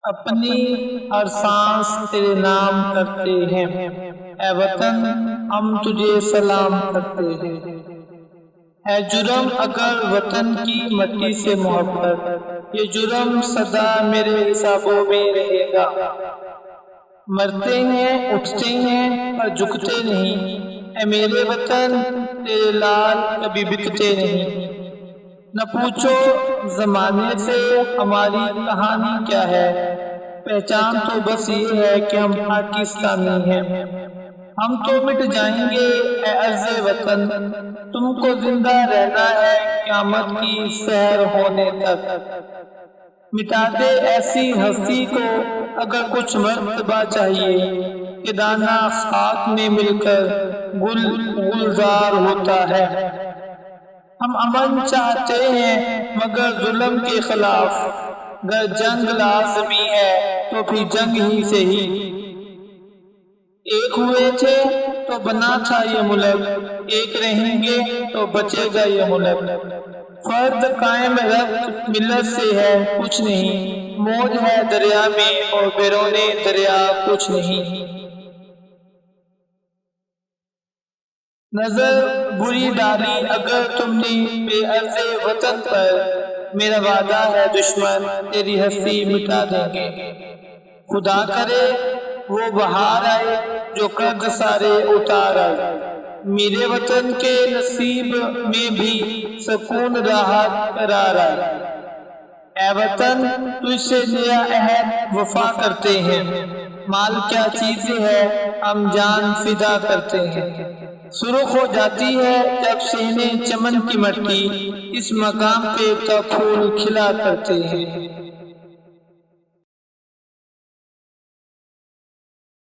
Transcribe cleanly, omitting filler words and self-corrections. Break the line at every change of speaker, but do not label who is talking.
اپنی ہر سانس تیرے نام کرتے ہیں، اے وطن ہم تجھے سلام کرتے ہیں۔ ہے جرم اگر وطن کی مٹی سے محبت، یہ جرم سدا میرے حسابوں میں رہے گا۔ مرتے ہیں اٹھتے ہیں پر جھکتے نہیں، اے میرے وطن تیرے لال کبھی بکتے نہیں۔ نہ پوچھو زمانے سے ہماری کہانی کیا ہے، پہچان تو بس یہ ہے کہ ہم پاکستانی ہیں۔ ہم تو مٹ جائیں گے اے عرض وطن، تم کو زندہ رہنا ہے قیامت کی سحر ہونے تک۔ مٹا دے ایسی ہستی کو اگر کچھ مرتبہ چاہیے، کہ دانہ خاک میں مل کر گل گلزار ہوتا ہے۔ ہم امن چاہتے ہیں مگر ظلم کے خلاف، گر جنگ لازمی ہے تو پھر جنگ ہی سے ہی۔ ایک ہوئے تھے تو بنا تھا یہ ملک، ایک رہیں گے تو بچے گا یہ ملک۔ فرد قائم ربط ملت سے ہے کچھ نہیں، موج ہے دریا میں اور بیرون دریا کچھ نہیں۔ نظر بری ڈالی اگر تم نے بے عرض وطن پر، میرا وعدہ ہے دشمن تیری ہستی مٹا دیں گے۔ خدا کرے وہ بہار آئے جو قرض سارے اتار آئے، میرے وطن کے نصیب میں بھی سکون راحت قرار آئے۔ اے وطن تجھ سے نیا عہد وفا کرتے ہیں، مال کیا چیزیں ہے ہم جان فدا کرتے ہیں۔ سرخ ہو جاتی ہے جب صحن چمن کی مٹی، اس مقام پہ تو پھول کھلا کرتے ہیں۔